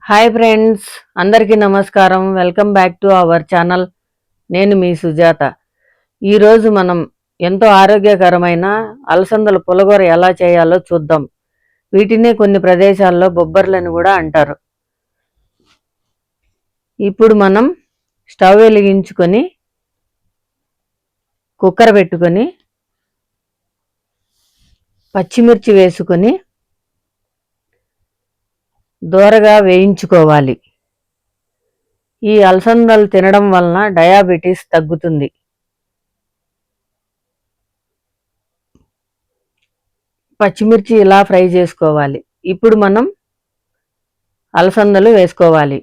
Hi friends, అందరికీ నమస్కారం. Welcome back to our channel. నేను మీ సుజాత. ఈరోజు మనం ఎంతో ఆరోగ్యకరమైన అలసందల పులగూర ఎలా చేయాలో చూద్దాం. వీటినే కొన్ని ప్రదేశాల్లో బొబ్బర్లని కూడా అంటారు. ఇప్పుడు మనం స్టవ్ వెలిగించుకొని కుక్కర్ పెట్టుకొని పచ్చిమిర్చి వేసుకొని దోరగా వేయించుకోవాలి. ఈ అలసందలు తినడం వలన డయాబెటీస్ తగ్గుతుంది. పచ్చిమిర్చి ఇలా ఫ్రై చేసుకోవాలి. ఇప్పుడు మనం అలసందలు వేసుకోవాలి.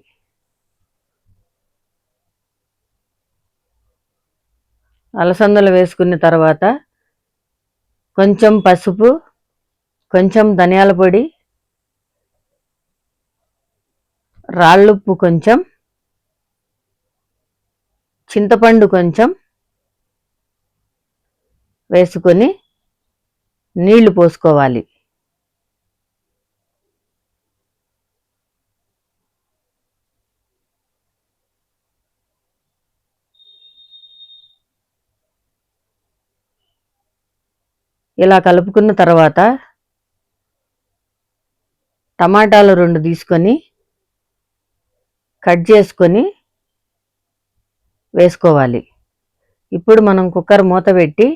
అలసందలు వేసుకున్న తర్వాత కొంచెం పసుపు, కొంచెం ధనియాల పొడి, రాళ్ళుప్పు కొంచెం, చింతపండు కొంచెం వేసుకొని నీళ్లు పోసుకోవాలి. ఇలా కలుపుకున్న తర్వాత టమాటాలు 2 తీసుకొని కట్ చేసుకొని వేసుకోవాలి. ఇప్పుడు మనం కుక్కర్ మూత పెట్టి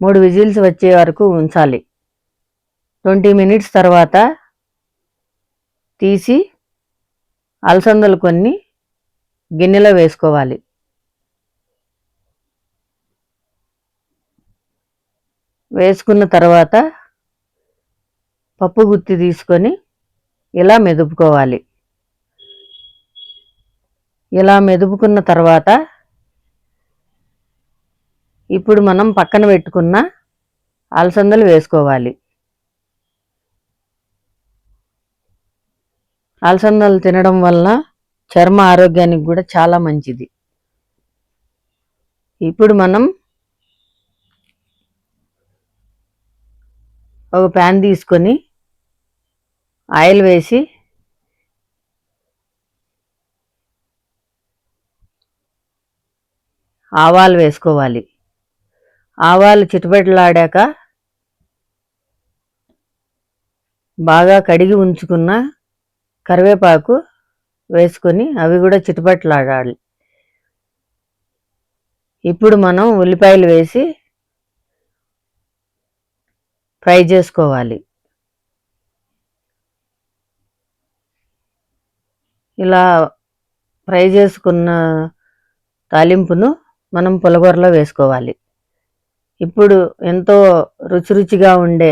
3 విజిల్స్ వచ్చే వరకు ఉంచాలి. 20 మినిట్స్ తర్వాత తీసి అలసందలు కొన్ని గిన్నెలో వేసుకోవాలి. వేసుకున్న తర్వాత పప్పు గుత్తి తీసుకొని ఇలా మెదుపుకోవాలి. ఇలా మెదుపుకున్న తర్వాత ఇప్పుడు మనం పక్కన పెట్టుకున్న అలసందలు వేసుకోవాలి. అలసందలు తినడం వల్ల చర్మ ఆరోగ్యానికి కూడా చాలా మంచిది. ఇప్పుడు మనం ఒక ప్యాన్ తీసుకొని ఆయిల్ వేసి ఆవాలు వేసుకోవాలి. ఆవాలు చిటపటలాడాక బాగా కడిగి ఉంచుకున్న కరివేపాకు వేసుకొని అవి కూడా చిటపటలాడాలి. ఇప్పుడు మనం ఉల్లిపాయలు వేసి ఫ్రై చేసుకోవాలి. ఇలా ఫ్రై చేసుకున్న తాలింపును మనం పులగూరలో వేసుకోవాలి. ఇప్పుడు ఎంతో రుచిగా ఉండే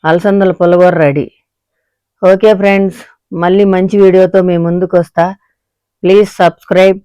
అలసందల పులగూర రెడీ. ఓకే ఫ్రెండ్స్, మళ్ళీ మంచి వీడియోతో మీ ముందుకు వస్తా. Please subscribe.